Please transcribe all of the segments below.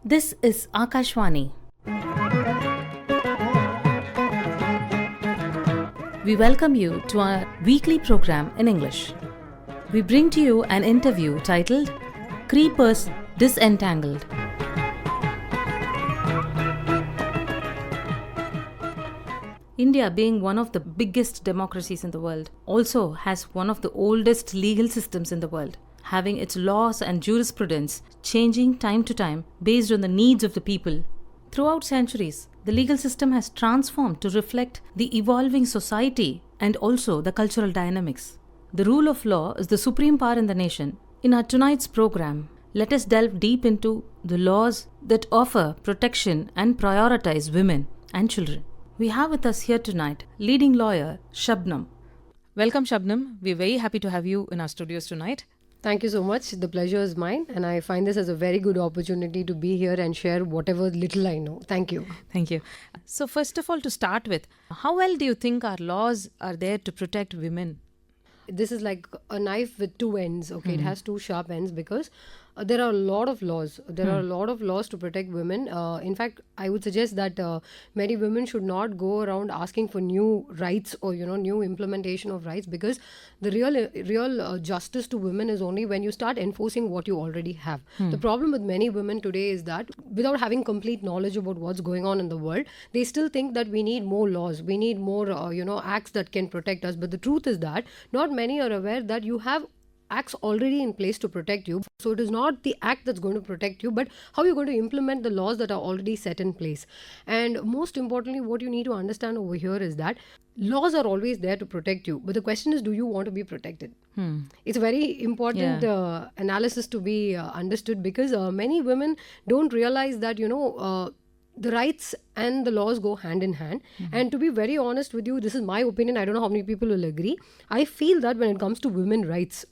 This is Akashwani. We welcome you to our weekly program in English. We bring to you an interview titled Creepers Disentangled. India, being one of the biggest democracies in the world, also has one of the oldest legal systems in the world, having its laws and jurisprudence changing time to time based on the needs of the people. Throughout centuries, the legal system has transformed to reflect the evolving society and also the cultural dynamics. The rule of law is the supreme power in the nation. In our tonight's program, let us delve deep into the laws that offer protection and prioritize women and children. We have with us here tonight leading lawyer Shabnam. Welcome, Shabnam. We're very happy to have you in our studios tonight. Thank you so much. The pleasure is mine, and I find this as a very good opportunity to be here and share whatever little I know. Thank you. Thank you. So, first of all, to start with, how well do you think our laws are there to protect women? This is like a knife with two ends. Okay, it has two sharp ends because there are a lot of laws. There are a lot of laws to protect women. In fact, I would suggest that many women should not go around asking for new rights or new implementation of rights, because the real justice to women is only when you start enforcing what you already have. The problem with many women today is that without having complete knowledge about what's going on in the world, they still think that we need more laws, we need more acts that can protect us. But the truth is that not many are aware that you have acts already in place to protect you. So it is not the act that's going to protect you, but how you're going to implement the laws that are already set in place. And most importantly, what you need to understand over here is that laws are always there to protect you, but the question is, do you want to be protected? It's a very important analysis to be understood, because many women don't realize that the rights and the laws go hand in hand. And to be very honest with you, this is my opinion, I don't know how many people will agree. I feel that when it comes to women rights,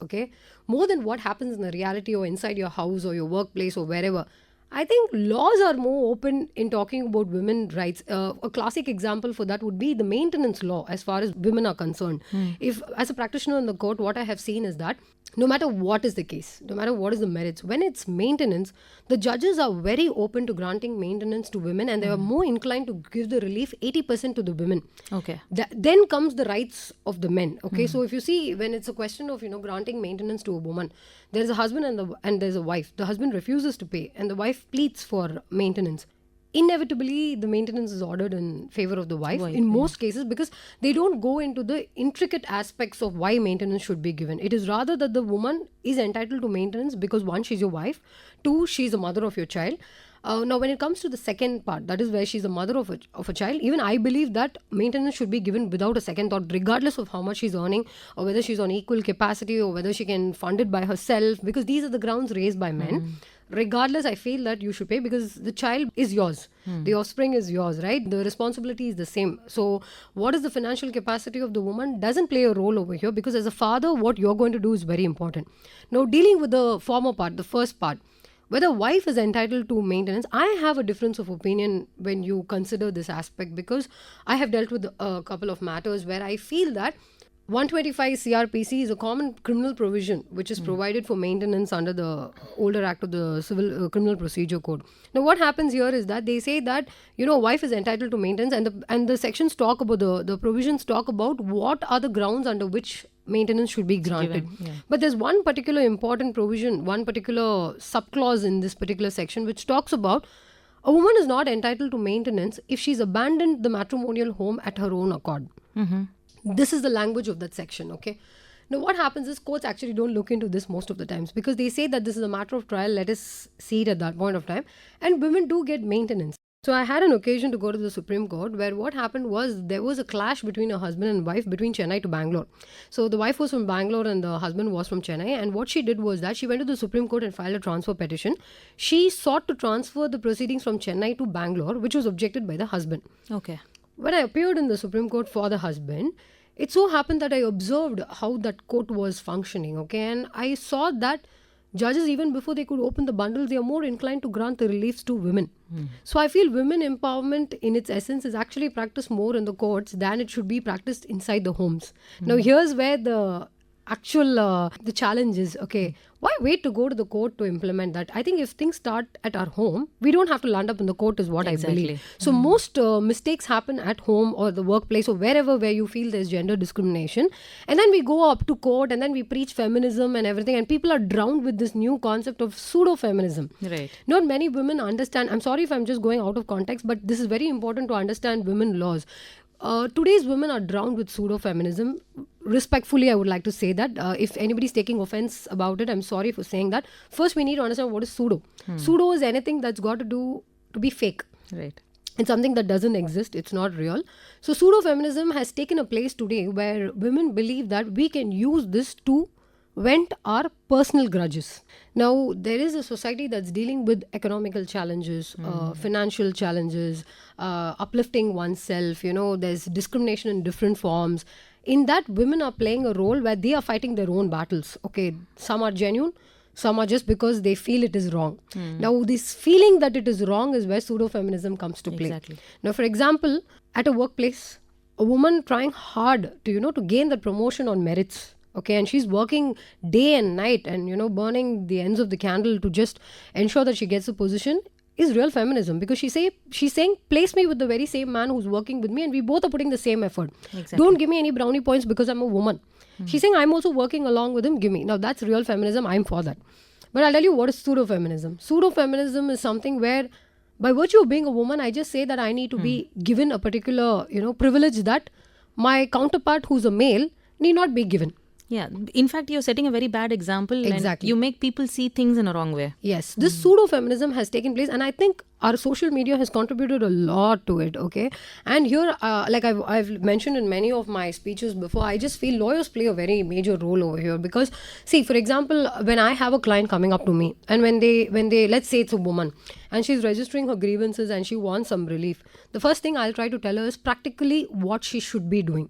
more than what happens in the reality or inside your house or your workplace or wherever, I think laws are more open in talking about women rights. A classic example for that would be the maintenance law as far as women are concerned. If, as a practitioner in the court, what I have seen is that no matter what is the case, no matter what is the merits, when it's maintenance, the judges are very open to granting maintenance to women, and they are more inclined to give the relief 80% to the women. Okay. Then comes the rights of the men. So if you see, when it's a question of granting maintenance to a woman, there's a husband and there's a wife. The husband refuses to pay and the wife pleads for maintenance. Inevitably, the maintenance is ordered in favor of the wife in most cases, because they don't go into the intricate aspects of why maintenance should be given. It is rather that the woman is entitled to maintenance because, one, she's your wife, two, she's the mother of your child. Now, when it comes to the second part, that is where she's the mother of a child, even I believe that maintenance should be given without a second thought, regardless of how much she's earning, or whether she's on equal capacity, or whether she can fund it by herself, because these are the grounds raised by men. Regardless, I feel that you should pay, because the child is yours. The offspring is yours, right? The responsibility is the same. So what is the financial capacity of the woman doesn't play a role over here, because as a father, what you're going to do is very important. Now, dealing with the former part, the first part, whether wife is entitled to maintenance, I have a difference of opinion when you consider this aspect, because I have dealt with a couple of matters where I feel that 125 CRPC is a common criminal provision which is provided for maintenance under the older act of the Civil Criminal Procedure Code. Now, what happens here is that they say that wife is entitled to maintenance, and the sections talk about the provisions talk about what are the grounds under which maintenance should be granted. But there's one particular important provision, one particular subclause in this particular section, which talks about a woman is not entitled to maintenance if she's abandoned the matrimonial home at her own accord. This is the language of that section. Now, what happens is courts actually don't look into this most of the times, because they say that this is a matter of trial, let us see it at that point of time, and women do get maintenance. So I had an occasion to go to the Supreme Court, where what happened was there was a clash between a husband and wife between Chennai to Bangalore. So the wife was from Bangalore and the husband was from Chennai, and what she did was that she went to the Supreme Court and filed a transfer petition. She sought to transfer the proceedings from Chennai to Bangalore, which was objected by the husband. Okay. When I appeared in the Supreme Court for the husband, it so happened that I observed how that court was functioning, and I saw that judges, even before they could open the bundles, they are more inclined to grant the reliefs to women. So I feel women empowerment in its essence is actually practiced more in the courts than it should be practiced inside the homes. Now, here's where actual the challenge is, okay, why wait to go to the court to implement that? I think if things start at our home, we don't have to land up in the court is what I believe. So most mistakes happen at home or the workplace or wherever where you feel there's gender discrimination, and then we go up to court and then we preach feminism and everything, and people are drowned with this new concept of pseudo-feminism. Right. Not many women understand. I'm sorry if I'm just going out of context, but this is very important to understand women laws. Today's women are drowned with pseudo-feminism. Respectfully, I would like to say that if anybody's taking offense about it, I'm sorry for saying that. First, we need to understand what is pseudo. Pseudo is anything that's got to do to be fake. Right. It's something that doesn't exist. It's not real. So pseudo-feminism has taken a place today where women believe that we can use this to vent our personal grudges. Now, there is a society that's dealing with economical challenges, financial challenges, uplifting oneself. There's discrimination in different forms. In that, women are playing a role where they are fighting their own battles. Okay, some are genuine, some are just because they feel it is wrong. Now, this feeling that it is wrong is where pseudo-feminism comes to play. Exactly. Now, for example, at a workplace, a woman trying hard to gain that promotion on merits. Okay, and she's working day and night and burning the ends of the candle to just ensure that she gets a position is real feminism, because she's saying place me with the very same man who's working with me and we both are putting the same effort. Exactly. Don't give me any brownie points because I'm a woman. She's saying I'm also working along with him, give me. Now that's real feminism, I'm for that. But I'll tell you what is pseudo-feminism. Pseudo-feminism is something where by virtue of being a woman, I just say that I need to be given a particular privilege that my counterpart who's a male need not be given. Yeah. In fact, you're setting a very bad example. Exactly. And you make people see things in a wrong way. Yes. This pseudo-feminism has taken place, and I think our social media has contributed a lot to it, okay? And here, like I've mentioned in many of my speeches before, I just feel lawyers play a very major role over here. Because, see, for example, when I have a client coming up to me, and when they let's say it's a woman, and she's registering her grievances and she wants some relief, the first thing I'll try to tell her is practically what she should be doing.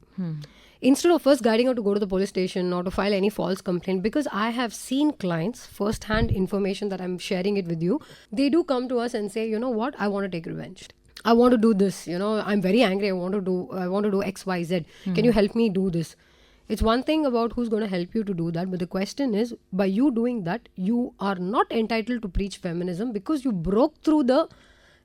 Instead of first guiding her to go to the police station or to file any false complaint, because I have seen clients, first-hand information that I'm sharing it with you, they do come to us and say, you know what, I want to take revenge. I want to do this, I'm very angry, I want to do X, Y, Z. Can you help me do this? It's one thing about who's going to help you to do that, but the question is, by you doing that, you are not entitled to preach feminism because you broke through the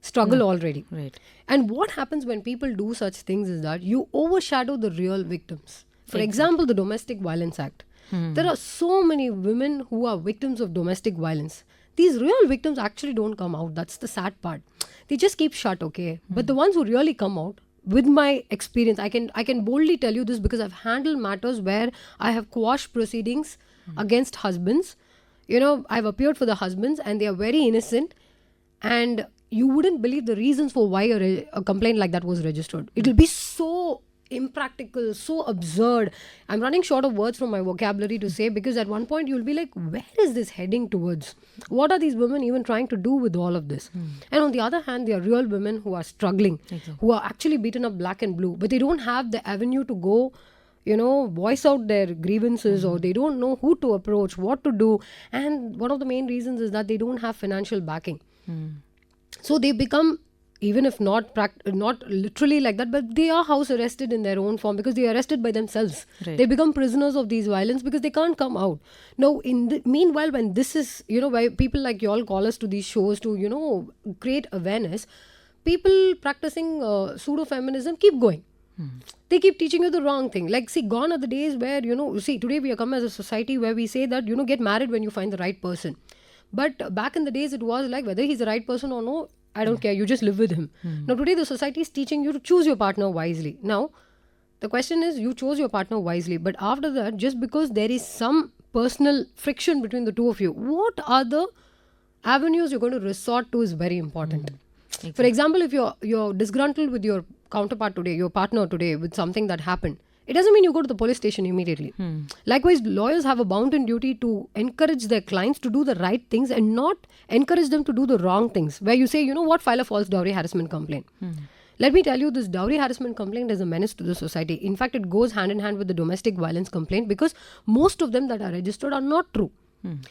struggle already. Right. And what happens when people do such things is that you overshadow the real victims. For example, the Domestic Violence Act. There are so many women who are victims of domestic violence. These real victims actually don't come out. That's the sad part. They just keep shut, okay? But the ones who really come out, with my experience, I can boldly tell you this because I've handled matters where I have quashed proceedings against husbands. I've appeared for the husbands and they are very innocent, and you wouldn't believe the reasons for why a complaint like that was registered. It'll be so impractical, so absurd. I'm running short of words from my vocabulary to say, because at one point you'll be like, where is this heading towards? What are these women even trying to do with all of this? And on the other hand, there are real women who are struggling, who are actually beaten up black and blue, but they don't have the avenue to go voice out their grievances, or they don't know who to approach, what to do. And one of the main reasons is that they don't have financial backing. So they become, even if not literally like that, but they are house arrested in their own form because they are arrested by themselves. Right. They become prisoners of these violence because they can't come out. Now, meanwhile, when this is, why people like you all call us to these shows to, create awareness, people practicing pseudo-feminism keep going. They keep teaching you the wrong thing. Like, see, gone are the days where, today we are come as a society where we say that, get married when you find the right person. But back in the days, it was like, whether he's the right person or no, I don't care. You just live with him. Now, today, the society is teaching you to choose your partner wisely. Now, the question is, you chose your partner wisely. But after that, just because there is some personal friction between the two of you, what are the avenues you're going to resort to is very important. Exactly. For example, if you're disgruntled with your counterpart today, your partner today, with something that happened, it doesn't mean you go to the police station immediately. Likewise, lawyers have a bounden duty to encourage their clients to do the right things and not encourage them to do the wrong things. Where you say, file a false dowry harassment complaint. Let me tell you, this dowry harassment complaint is a menace to the society. In fact, it goes hand in hand with the domestic violence complaint, because most of them that are registered are not true.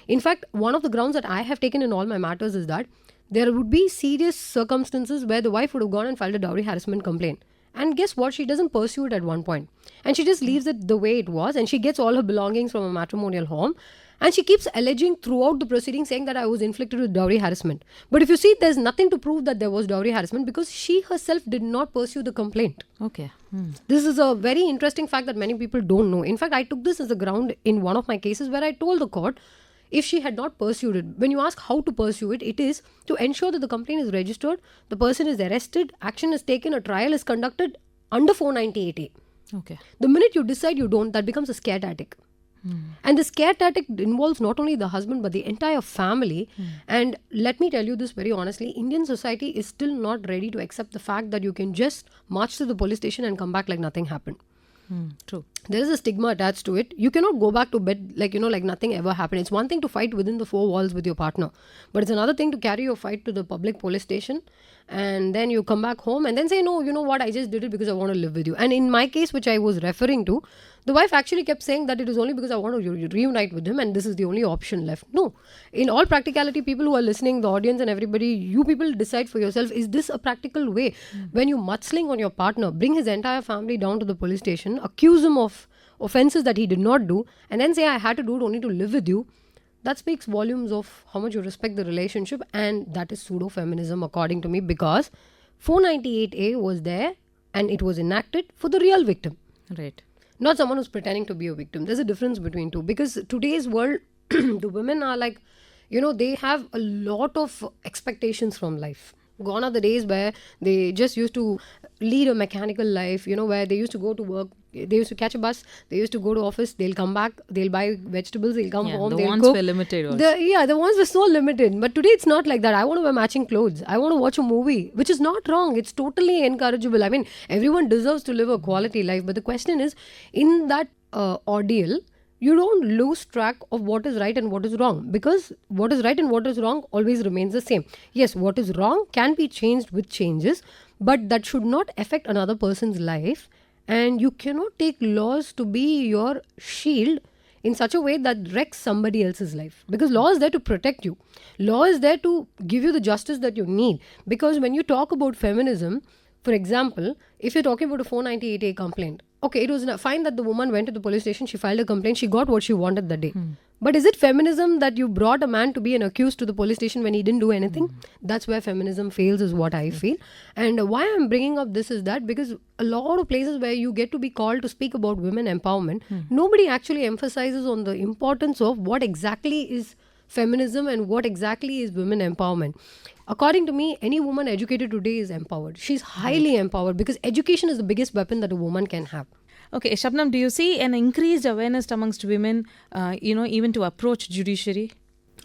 In fact, one of the grounds that I have taken in all my matters is that there would be serious circumstances where the wife would have gone and filed a dowry harassment complaint. And guess what? She doesn't pursue it at one point. And she just leaves it the way it was. And she gets all her belongings from a matrimonial home. And she keeps alleging throughout the proceedings, saying that I was inflicted with dowry harassment. But if you see, there's nothing to prove that there was dowry harassment because she herself did not pursue the complaint. Okay. This is a very interesting fact that many people don't know. In fact, I took this as a ground in one of my cases where I told the court, if she had not pursued it, when you ask how to pursue it, it is to ensure that the complaint is registered, the person is arrested, action is taken, a trial is conducted under 498A. Okay. The minute you decide you don't, that becomes a scare tactic. And the scare tactic involves not only the husband but the entire family. And let me tell you this very honestly, Indian society is still not ready to accept the fact that you can just march to the police station and come back like nothing happened. True. There is a stigma attached to it. You cannot go back to bed like nothing ever happened. It's one thing to fight within the four walls with your partner, but it's another thing to carry your fight to the public police station and then you come back home and then say, no, you know what, I just did it because I want to live with you. And in my case, which I was referring to, the wife actually kept saying that it is only because I want to reunite with him and this is the only option left. No. In all practicality, people who are listening, the audience and everybody, you people decide for yourself, is this a practical way? When you mudsling on your partner, bring his entire family down to the police station, accuse him of offenses that he did not do, and then say, I had to do it only to live with you, that speaks volumes of how much you respect the relationship, and that is pseudo-feminism according to me, because 498A was there and it was enacted for the real victim. Right. Not someone who's pretending to be a victim. There's a difference between two, because today's world, the women are like, they have a lot of expectations from life. Gone are the days where they just used to lead a mechanical life, where they used to go to work, they used to catch a bus, they used to go to office, they'll come back, they'll buy vegetables, they'll come home, the they'll wants cook. were limited also. The wants were so limited. But today it's not like that. I want to wear matching clothes. I want to watch a movie, which is not wrong. It's totally encourageable. I mean, everyone deserves to live a quality life. But the question is, in that ordeal, you don't lose track of what is right and what is wrong, because what is right and what is wrong always remains the same. Yes, what is wrong can be changed with changes, but that should not affect another person's life. And you cannot take laws to be your shield in such a way that wrecks somebody else's life, because law is there to protect you. Law is there to give you the justice that you need. Because when you talk about feminism, for example, if you're talking about a 498A complaint, okay, it was fine that the woman went to the police station, she filed a complaint, she got what she wanted that day. But is it feminism that you brought a man to be an accused to the police station when he didn't do anything? That's where feminism fails, is what I feel. And why I'm bringing up this is that because a lot of places where you get to be called to speak about women empowerment, nobody actually emphasizes on the importance of what exactly is feminism and what exactly is women empowerment. According to me, any woman educated today is empowered. She's highly empowered because education is the biggest weapon that a woman can have. Okay, Shabnam, do you see an increased awareness amongst women, even to approach judiciary?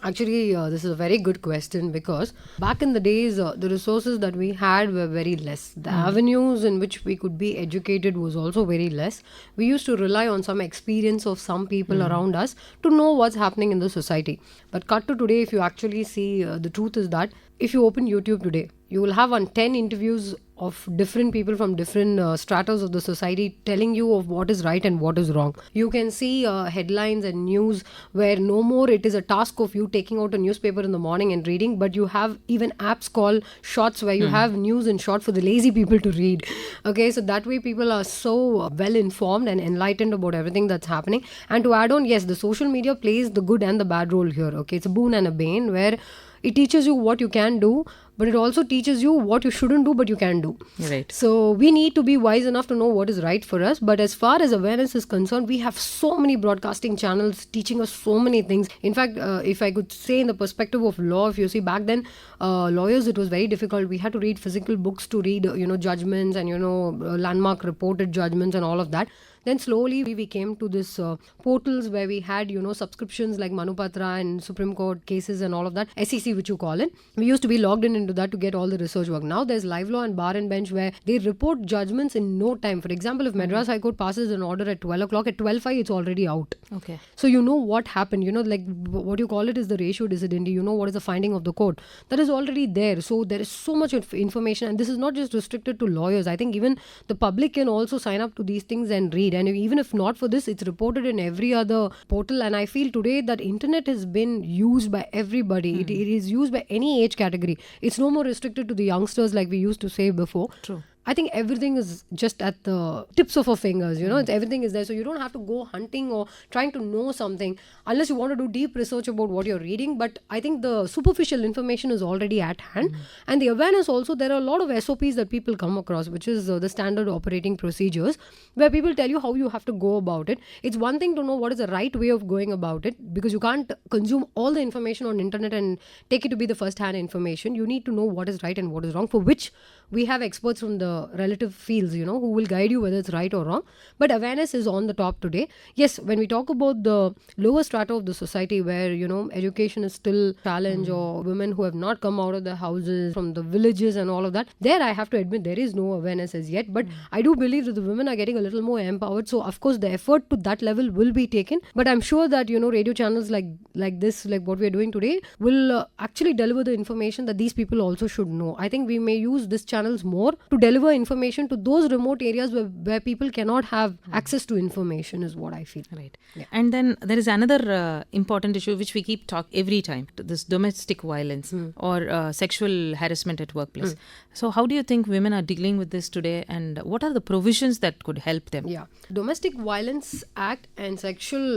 Actually, this is a very good question, because back in the days, the resources that we had were very less. The avenues in which we could be educated was also very less. We used to rely on some experience of some people around us to know what's happening in the society. But cut to today, if you actually see, the truth is that if you open YouTube today, you will have 10 interviews of different people from different stratas of the society telling you of what is right and what is wrong. You can see headlines and news where no more it is a task of you taking out a newspaper in the morning and reading, but you have even apps called Shots where you have news in short for the lazy people to read. Okay, so that way people are so well informed and enlightened about everything that's happening. And to add on, yes, the social media plays the good and the bad role here. Okay, it's a boon and a bane, where it teaches you what you can do, but it also teaches you what you shouldn't do, but you can do. Right. So we need to be wise enough to know what is right for us. But as far as awareness is concerned, we have so many broadcasting channels teaching us so many things. In fact, if I could say in the perspective of law, if you see back then, lawyers, it was very difficult. We had to read physical books to read, judgments and, landmark reported judgments and all of that. Then slowly we came to this portals where we had, subscriptions like Manupatra and Supreme Court cases and all of that, SEC which you call it. We used to be logged into that to get all the research work. Now there's live law and bar and bench where they report judgments in no time. For example, if Madras High Court passes an order at 12 o'clock, at 12:05 it's already out. Okay. So you know what happened, like what you call it is the ratio decidendi, what is the finding of the court. That is already there. So there is so much information, and this is not just restricted to lawyers. I think even the public can also sign up to these things and read. And even if not for this, it's reported in every other portal. And I feel today that internet has been used by everybody. It is used by any age category. It's no more restricted to the youngsters like we used to say before. True. I think everything is just at the tips of our fingers, everything is there. So you don't have to go hunting or trying to know something unless you want to do deep research about what you're reading. But I think the superficial information is already at hand. And the awareness also, there are a lot of SOPs that people come across, which is the standard operating procedures, where people tell you how you have to go about it. It's one thing to know what is the right way of going about it, because you can't consume all the information on internet and take it to be the first hand information. You need to know what is right and what is wrong, for which we have experts from the relative fields, who will guide you whether it's right or wrong. But awareness is on the top today. Yes, when we talk about the lower strata of the society where, education is still challenge, or women who have not come out of their houses, from the villages and all of that, there I have to admit there is no awareness as yet. But I do believe that the women are getting a little more empowered. So of course the effort to that level will be taken. But I'm sure that, radio channels like this, like what we are doing today, will actually deliver the information that these people also should know. I think we may use this channels more to deliver information to those remote areas where people cannot have access to information, is what I feel. Right. Yeah. And then there is another important issue which we keep talking every time, this domestic violence or sexual harassment at workplace. So how do you think women are dealing with this today, and what are the provisions that could help them? Yeah. Domestic Violence Act and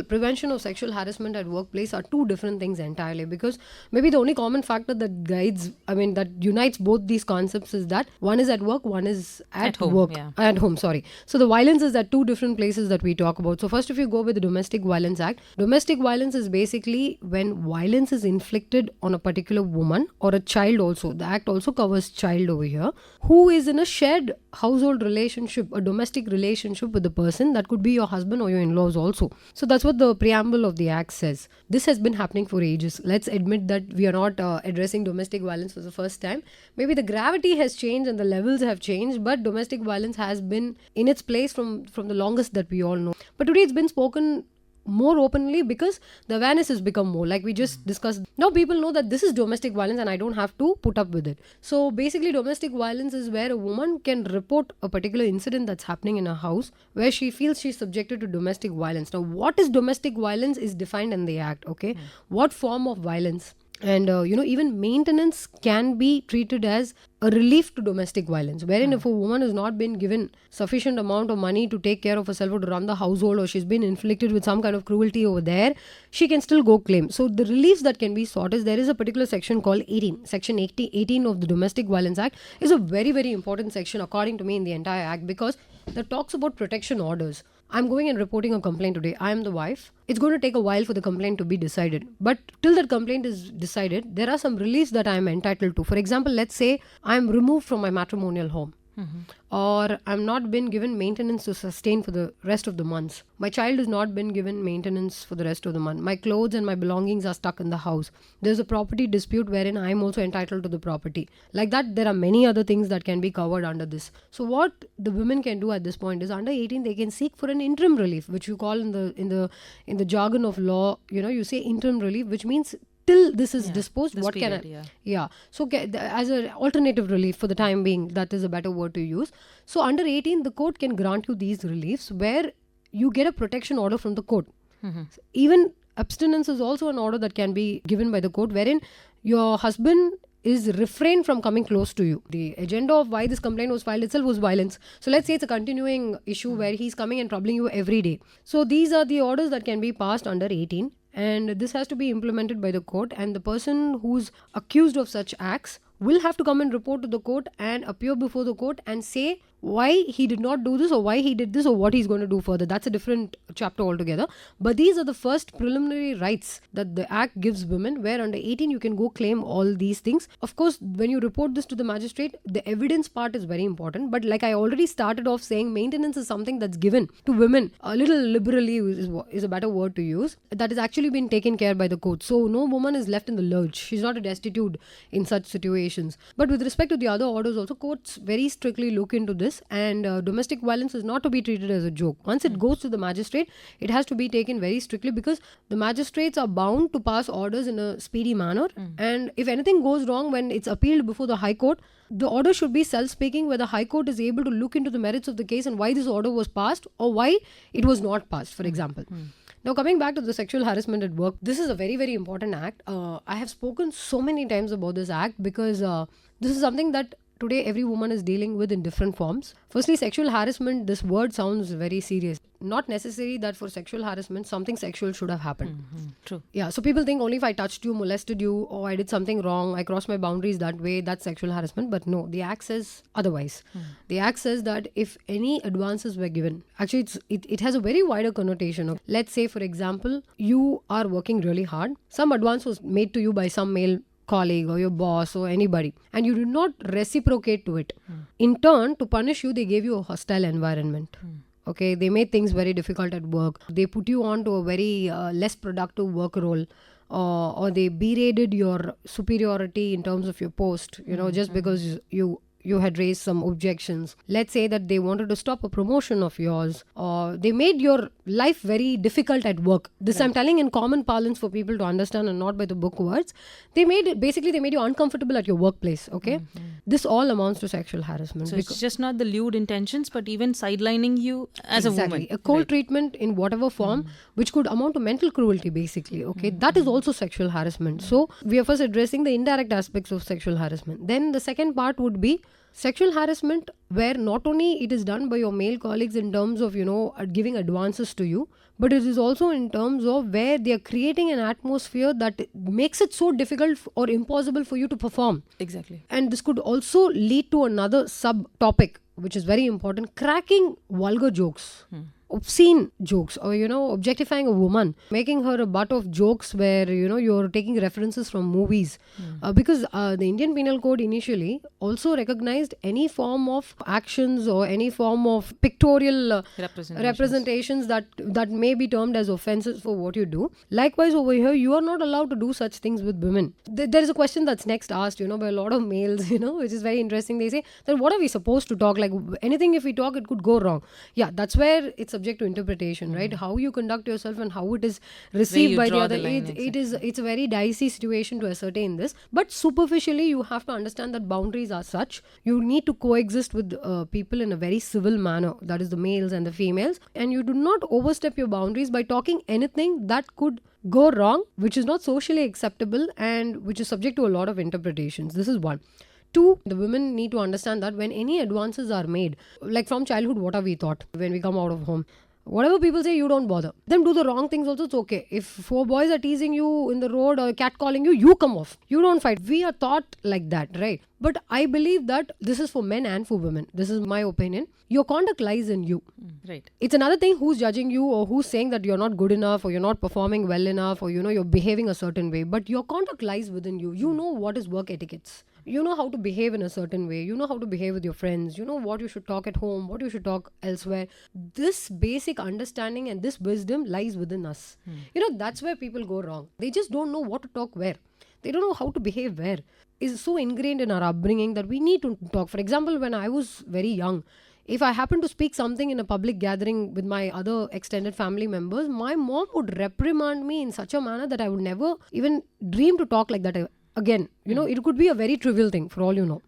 prevention of sexual harassment at workplace are two different things entirely, because maybe the only common factor that that unites both these concepts is that one is at work, one is at home, work. yeah. At home, sorry. So the violence is at two different places that we talk about. So first, if you go with the Domestic Violence Act, domestic violence is basically when violence is inflicted on a particular woman or a child also. The act also covers child over here, who is in a shared household relationship, a domestic relationship with the person. That could be your husband or your in-laws also. So that's what the preamble of the act says. This has been happening for ages. Let's admit that we are not addressing domestic violence for the first time. Maybe the gravity has changed and the levels have changed, but domestic violence has been in its place from the longest that we all know. But today it's been spoken more openly because the awareness has become more, like we just discussed. Now people know that this is domestic violence and I don't have to put up with it. So basically domestic violence is where a woman can report a particular incident that's happening in a house where she feels she's subjected to domestic violence. Now what is domestic violence is defined in the act, okay? What form of violence? And even maintenance can be treated as a relief to domestic violence, wherein if a woman has not been given sufficient amount of money to take care of herself or to run the household, or she's been inflicted with some kind of cruelty over there, she can still go claim. So the reliefs that can be sought is, there is a particular section called 18. Section 18 of the Domestic Violence Act is a very, very important section according to me in the entire act, because that talks about protection orders. I'm going and reporting a complaint today. I am the wife. It's going to take a while for the complaint to be decided. But till that complaint is decided, there are some reliefs that I am entitled to. For example, let's say I am removed from my matrimonial home. Or I'm not been given maintenance to sustain for the rest of the months. My child has not been given maintenance for the rest of the month. My clothes and my belongings are stuck in the house. There's a property dispute wherein I'm also entitled to the property. Like that, there are many other things that can be covered under this. So what the women can do at this point is, under 18 they can seek for an interim relief, which you call in the jargon of law, you say interim relief, which means till this is disposed, what period, can I... Yeah. So as an alternative relief for the time being, that is a better word to use. So under 18, the court can grant you these reliefs where you get a protection order from the court. Even abstinence is also an order that can be given by the court, wherein your husband is refrained from coming close to you. The agenda of why this complaint was filed itself was violence. So let's say it's a continuing issue where he's coming and troubling you every day. So these are the orders that can be passed under 18. And this has to be implemented by the court, and the person who's accused of such acts will have to come and report to the court and appear before the court and say why he did not do this, or why he did this, or what he's going to do further. That's a different chapter altogether. But these are the first preliminary rights that the act gives women, where under 18 you can go claim all these things. Of course, when you report this to the magistrate, the evidence part is very important. But like I already started off saying, maintenance is something that's given to women a little liberally, is a better word to use. That is actually been taken care by the court. So no woman is left in the lurch. She's not destitute in such situations. But with respect to the other orders also, courts very strictly look into this. And domestic violence is not to be treated as a joke. Once it goes to the magistrate, it has to be taken very strictly, because the magistrates are bound to pass orders in a speedy manner. And if anything goes wrong when it's appealed before the High Court, the order should be self-speaking, where the High Court is able to look into the merits of the case and why this order was passed or why it was not passed, for example. Now coming back to the sexual harassment at work, this is a very, very important act. I have spoken so many times about this act because this is something that today every woman is dealing with in different forms. Firstly, sexual harassment, this word sounds very serious. Not necessary that for sexual harassment, something sexual should have happened. True. Yeah, so people think only if I touched you, molested you, or I did something wrong, I crossed my boundaries that way, that's sexual harassment. But no, the act says otherwise. The act says that if any advances were given, actually it has a very wider connotation. Let's say, for example, you are working really hard. Some advance was made to you by some male colleague or your boss or anybody, and you did not reciprocate to it. In turn, to punish you, they gave you a hostile environment. Okay, they made things very difficult at work. They put you on to a very less productive work role, or they berated your superiority in terms of your post, just because you had raised some objections. Let's say that they wanted to stop a promotion of yours, or they made your life very difficult at work. This I'm telling in common parlance for people to understand and not by the book words. They made you uncomfortable at your workplace. Okay, this all amounts to sexual harassment. So it's just not the lewd intentions, but even sidelining you as a woman. A cold treatment in whatever form, which could amount to mental cruelty, basically. Okay, that is also sexual harassment. So we are first addressing the indirect aspects of sexual harassment. Then the second part would be sexual harassment, where not only it is done by your male colleagues in terms of giving advances to you, but it is also in terms of where they are creating an atmosphere that makes it so difficult or impossible for you to perform. Exactly. And this could also lead to another subtopic, which is very important: cracking vulgar jokes. Obscene jokes, or objectifying a woman, making her a butt of jokes where you're taking references from movies, because the Indian Penal Code initially also recognized any form of actions or any form of pictorial representations that may be termed as offenses for what you do. Likewise, over here, you are not allowed to do such things with women. There is a question that's next asked by a lot of males, which is very interesting. They say that what are we supposed to talk, like anything if we talk it could go wrong. Yeah, that's where it's subject to interpretation, right? How you conduct yourself and how it is received by the other. It's a very dicey situation to ascertain this. But superficially, you have to understand that boundaries are such. You need to coexist with people in a very civil manner. That is the males and the females. And you do not overstep your boundaries by talking anything that could go wrong, which is not socially acceptable and which is subject to a lot of interpretations. This is one. Two, the women need to understand that when any advances are made, like from childhood, what are we taught when we come out of home? Whatever people say, you don't bother. Them do the wrong things also, it's okay. If 4 boys are teasing you in the road or catcalling you, you come off. You don't fight. We are taught like that, right? But I believe that this is for men and for women. This is my opinion. Your conduct lies in you. Right. It's another thing who's judging you or who's saying that you're not good enough or you're not performing well enough or you're behaving a certain way. But your conduct lies within you. You know what is work etiquettes. You know how to behave in a certain way. You know how to behave with your friends. You know what you should talk at home, what you should talk elsewhere. This basic understanding and this wisdom lies within us. That's where people go wrong. They just don't know what to talk where. They don't know how to behave where. It's so ingrained in our upbringing that we need to talk. For example, when I was very young, if I happened to speak something in a public gathering with my other extended family members, my mom would reprimand me in such a manner that I would never even dream to talk like that again. It could be a very trivial thing for all you know.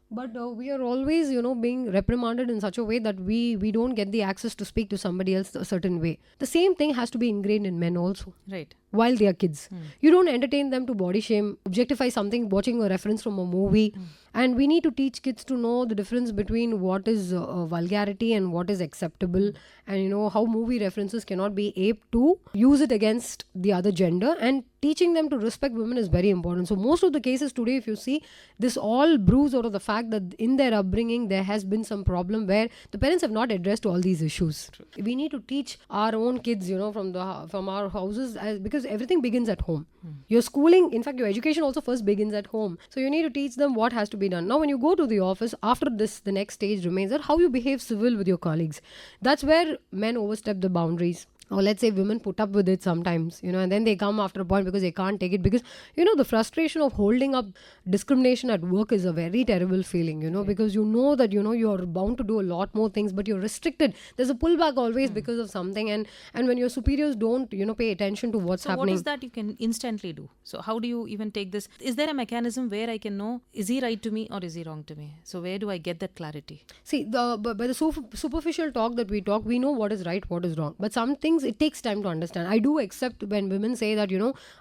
But we are always, being reprimanded in such a way that we don't get the access to speak to somebody else a certain way. The same thing has to be ingrained in men also. Right. While they are kids. You don't entertain them to body shame, objectify something, watching a reference from a movie. And we need to teach kids to know the difference between what is vulgarity and what is acceptable. And how movie references cannot be aped to use it against the other gender. And teaching them to respect women is very important. So most of the cases today, if you see, this all brews out of the fact that in their upbringing, there has been some problem where the parents have not addressed all these issues. True. We need to teach our own kids, from our houses, because everything begins at home. Your schooling, in fact, your education also first begins at home. So you need to teach them what has to be done. Now, when you go to the office, after this, the next stage remains that how you behave civil with your colleagues. That's where men overstep the boundaries. Or let's say women put up with it sometimes, and then they come after a point because they can't take it. Because, the frustration of holding up discrimination at work is a very terrible feeling, because that, you're bound to do a lot more things, but you're restricted. There's a pullback always because of something. And when your superiors don't, pay attention to what's happening. What is that you can instantly do? So how do you even take this? Is there a mechanism where I can know, is he right to me or is he wrong to me? So where do I get that clarity? See, by the superficial talk that we talk, we know what is right, what is wrong. But some things things, it takes time to understand. I do accept when women say that,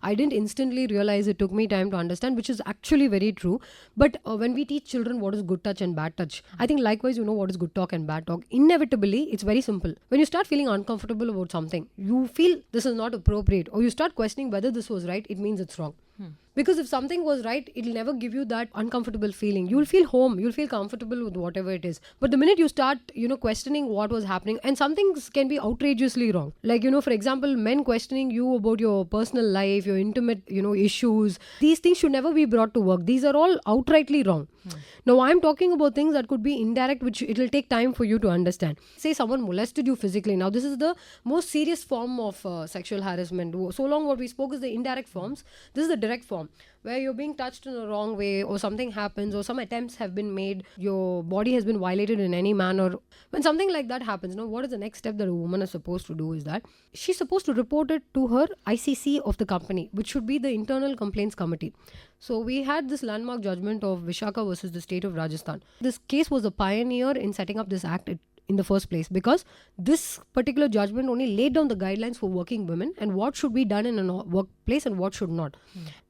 I didn't instantly realize, it took me time to understand, which is actually very true. But when we teach children what is good touch and bad touch, I think likewise, what is good talk and bad talk. Inevitably, it's very simple. When you start feeling uncomfortable about something, you feel this is not appropriate, or you start questioning whether this was right, it means it's wrong. Because if something was right, it'll never give you that uncomfortable feeling. You'll feel home, you'll feel comfortable with whatever it is. But the minute you start, questioning what was happening, and some things can be outrageously wrong. Like, for example, men questioning you about your personal life, your intimate, issues. These things should never be brought to work. These are all outrightly wrong. Now, I'm talking about things that could be indirect, which it'll take time for you to understand. Say someone molested you physically. Now, this is the most serious form of sexual harassment. So long what we spoke is the indirect forms. This is the direct form, where you're being touched in a wrong way, or something happens, or some attempts have been made, your body has been violated in any manner. When something like that happens, what is the next step that a woman is supposed to do is that she's supposed to report it to her ICC of the company, which should be the Internal Complaints Committee. So we had this landmark judgment of Vishaka versus the state of Rajasthan. This case was a pioneer in setting up this act in the first place, because this particular judgment only laid down the guidelines for working women and what should be done in a workplace and what should not.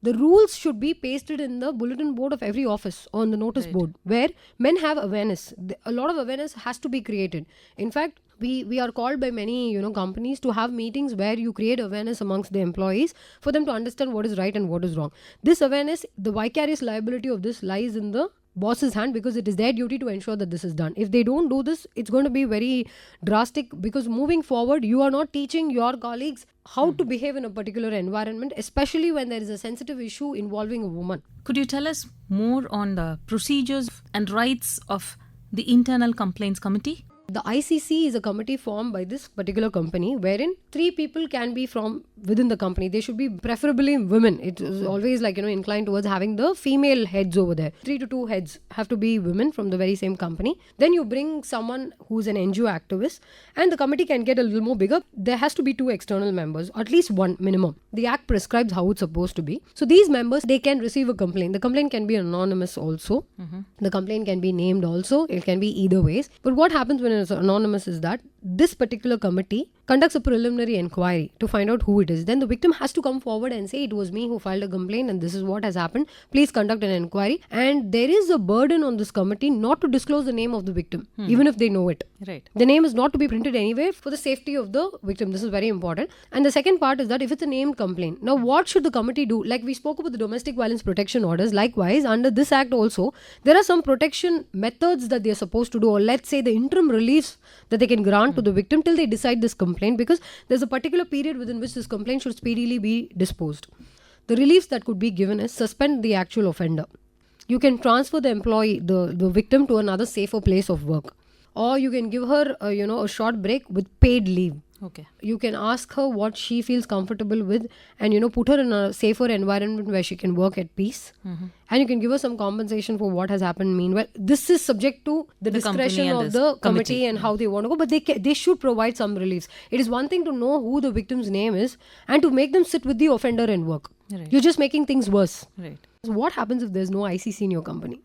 The rules should be pasted in the bulletin board of every office, on the notice board, where men have awareness. A lot of awareness has to be created. In fact, we are called by many companies to have meetings where you create awareness amongst the employees for them to understand what is right and what is wrong. This awareness, the vicarious liability of this lies in the boss's hand, because it is their duty to ensure that this is done. If they don't do this, it's going to be very drastic, because moving forward, you are not teaching your colleagues how to behave in a particular environment, especially when there is a sensitive issue involving a woman. Could you tell us more on the procedures and rights of the Internal Complaints Committee? The ICC is a committee formed by this particular company, wherein 3 people can be from within the company. They should be preferably women. It is always inclined towards having the female heads over there. 3 to 2 heads have to be women from the very same company. Then you bring someone who's an NGO activist, and the committee can get a little more bigger. There has to be 2 external members, at least 1 minimum. The act prescribes how it's supposed to be. So these members, they can receive a complaint. The complaint can be anonymous also. The complaint can be named also. It can be either ways. But what happens when it's anonymous is that this particular committee conducts a preliminary inquiry to find out who it is. Then the victim has to come forward and say, it was me who filed a complaint and this is what has happened. Please conduct an inquiry. And there is a burden on this committee not to disclose the name of the victim, even if they know it. Right. The name is not to be printed anywhere for the safety of the victim. This is very important. And the second part is that if it's a named complaint, now what should the committee do? Like we spoke about the domestic violence protection orders. Likewise, under this act also, there are some protection methods that they are supposed to do, or let's say the interim reliefs that they can grant to the victim till they decide this complaint, because there's a particular period within which this complaint should speedily be disposed. The reliefs that could be given is suspend the actual offender. You can transfer the employee, the victim, to another safer place of work, or you can give her a short break with paid leave. Okay. You can ask her what she feels comfortable with, and put her in a safer environment where she can work at peace. And you can give her some compensation for what has happened meanwhile. This is subject to the discretion of the committee and how they want to go, but they should provide some reliefs. It is one thing to know who the victim's name is and to make them sit with the offender and work. Right. You're just making things worse. Right. So what happens if there's no ICC in your company?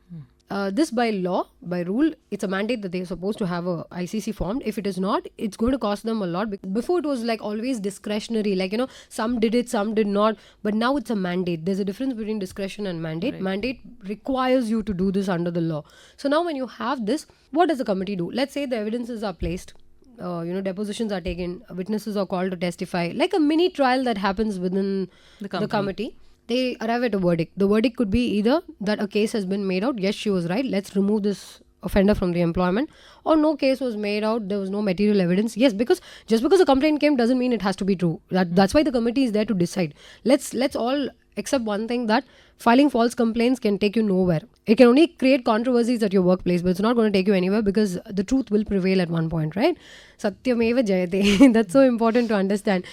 This by law, by rule, it's a mandate that they're supposed to have a ICC formed. If it is not, it's going to cost them a lot. Before it was always discretionary, some did it, some did not. But now it's a mandate. There's a difference between discretion and mandate. Right. Mandate requires you to do this under the law. So now when you have this, what does the committee do? Let's say the evidences are placed. Depositions are taken, witnesses are called to testify, like a mini trial that happens within the committee. They arrive at a verdict. The verdict could be either that a case has been made out, yes, she was right, let's remove this offender from the employment, or no case was made out, there was no material evidence. Yes, because just because a complaint came doesn't mean it has to be true. That's why the committee is there to decide. Let's all accept one thing, that filing false complaints can take you nowhere. It can only create controversies at your workplace, but it's not going to take you anywhere, because the truth will prevail at one point, right? Satyameva jayate. That's so important to understand.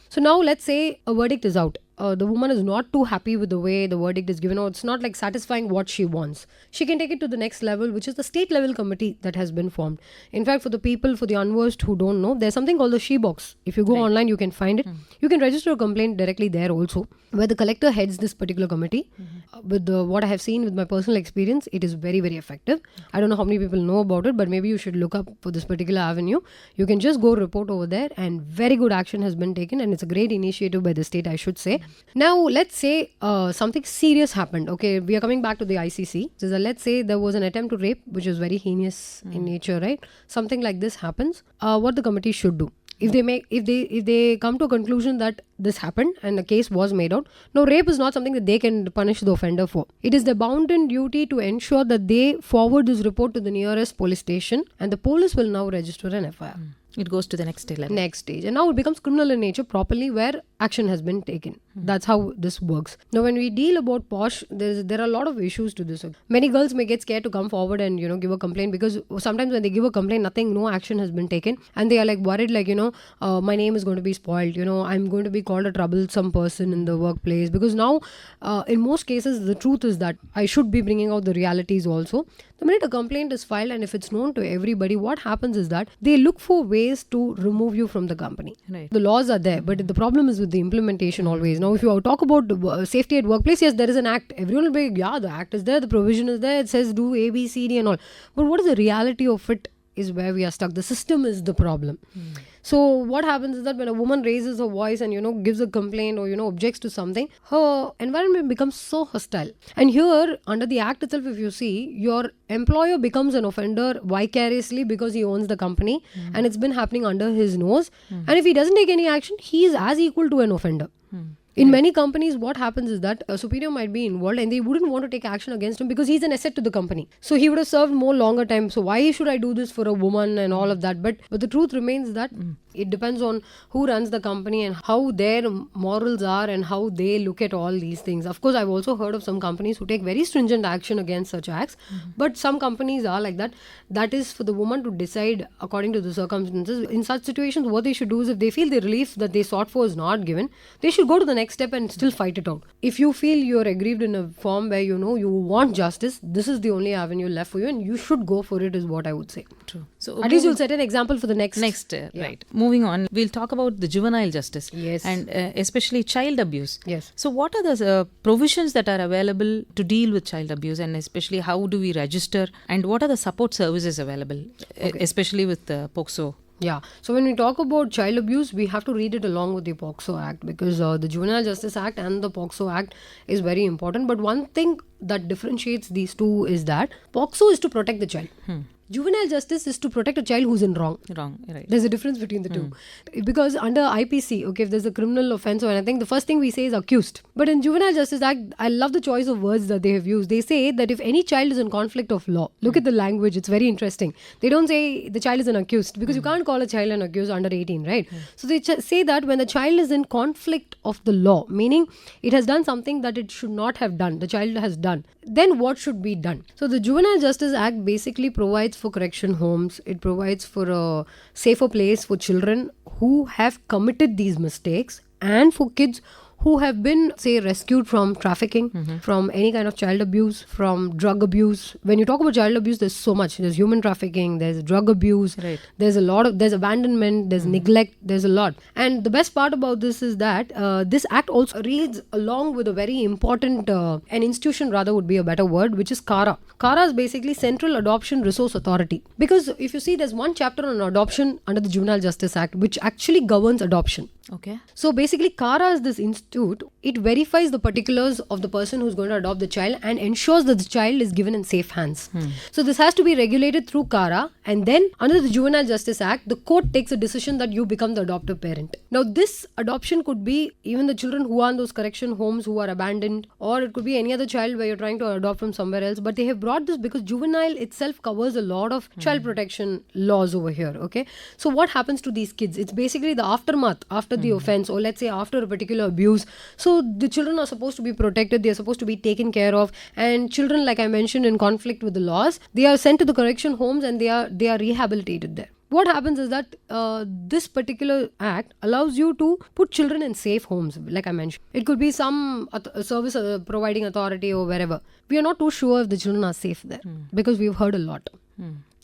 So now let's say a verdict is out. the woman is not too happy with the way the verdict is given, or it's not like satisfying what she wants, she can take it to the next level, which is the state level committee that has been formed. In fact, for the people, for the unversed who don't know, there's something called the She Box. If you go online, you can find it. You can register a complaint directly there also, where the collector heads this particular committee. With what I have seen with my personal experience, it is very, very effective. I don't know how many people know about it, but maybe you should look up for this particular avenue. You can just go report over there, and very good action has been taken, and it's a great initiative by the state, I should say. Now, let's say something serious happened. Okay, we are coming back to the ICC. So let's say there was an attempt to rape, which is very heinous in nature, right? Something like this happens. What the committee should do? If they come to a conclusion that this happened and the case was made out, no, rape is not something that they can punish the offender for. It is their bounden duty to ensure that they forward this report to the nearest police station, and the police will now register an FIR. It goes to the next level. Next stage. And now it becomes criminal in nature properly, where action has been taken. That's how this works. Now, when we deal about POSH, there are a lot of issues to this. Many girls may get scared to come forward and, give a complaint, because sometimes when they give a complaint, no action has been taken. And they are like worried, like, my name is going to be spoiled. I'm going to be called a troublesome person in the workplace. Because now, in most cases, the truth is that I should be bringing out the realities also. The minute a complaint is filed, and if it's known to everybody, what happens is that they look for ways to remove you from the company. Right. The laws are there, but the problem is with the implementation always. Now, if you talk about safety at workplace, yes, there is an act. Everyone will be, yeah, the act is there, the provision is there, it says do A, B, C, D and all. But what is the reality of it is where we are stuck. The system is the problem. So what happens is that when a woman raises her voice and gives a complaint or objects to something, her environment becomes so hostile. And here, under the act itself, if you see, your employer becomes an offender vicariously because he owns the company, and it's been happening under his nose. And if he doesn't take any action, he is as equal to an offender. In many companies, what happens is that a superior might be involved and they wouldn't want to take action against him because he's an asset to the company. So he would have served more longer time. So why should I do this for a woman and all of that? But the truth remains that it depends on who runs the company and how their morals are and how they look at all these things. Of course, I've also heard of some companies who take very stringent action against such acts. But some companies are like that. That is for the woman to decide according to the circumstances. In such situations, what they should do is, if they feel the relief that they sought for is not given, they should go to the next step and still fight it out. If you feel you're aggrieved in a form where you want justice, this is the only avenue left for you, and you should go for it, is what I would say. True. So at least you'll set an example for the next. Right. Moving on, we'll talk about the juvenile justice. Yes. And especially child abuse. Yes. So what are the provisions that are available to deal with child abuse, and especially how do we register, and what are the support services available, especially with POCSO? Yeah. So when we talk about child abuse, we have to read it along with the POCSO Act, because the Juvenile Justice Act and the POCSO Act is very important. But one thing that differentiates these two is that POCSO is to protect the child. Juvenile justice is to protect a child who's in wrong. Right. There's a difference between the two. Because under IPC, if there's a criminal offense or anything, the first thing we say is accused. But in Juvenile Justice Act, I love the choice of words that they have used. They say that if any child is in conflict of law, look at the language, it's very interesting. They don't say the child is an accused, because you can't call a child an accused under 18, right? So they say that when the child is in conflict of the law, meaning it has done something that it should not have done, the child has done, then what should be done? So the Juvenile Justice Act basically provides for correction homes. It provides for a safer place for children who have committed these mistakes, and for kids who have been, say, rescued from trafficking, from any kind of child abuse, from drug abuse. When you talk about child abuse, there's so much. There's human trafficking, there's drug abuse, there's there's abandonment, there's neglect, there's a lot. And the best part about this is that this act also reads along with a very important, an institution rather would be a better word, which is CARA. CARA is basically Central Adoption Resource Authority. Because if you see, there's one chapter on adoption under the Juvenile Justice Act, which actually governs adoption. Okay. So basically, CARA is this institute. It verifies the particulars of the person who's going to adopt the child and ensures that the child is given in safe hands. So this has to be regulated through CARA, and then under the Juvenile Justice Act, the court takes a decision that you become the adoptive parent. Now this adoption could be even the children who are in those correction homes who are abandoned, or it could be any other child where you're trying to adopt from somewhere else. But they have brought this because juvenile itself covers a lot of child protection laws over here. Okay. So what happens to these kids? It's basically the aftermath after the offense, or let's say after a particular abuse. So the children are supposed to be protected, they are supposed to be taken care of, and children, like I mentioned, in conflict with the laws, they are sent to the correction homes and they are rehabilitated there. what happens is that this particular act allows you to put children in safe homes, like I mentioned. It could be some service providing authority or wherever. We are not too sure if the children are safe there because we've heard a lot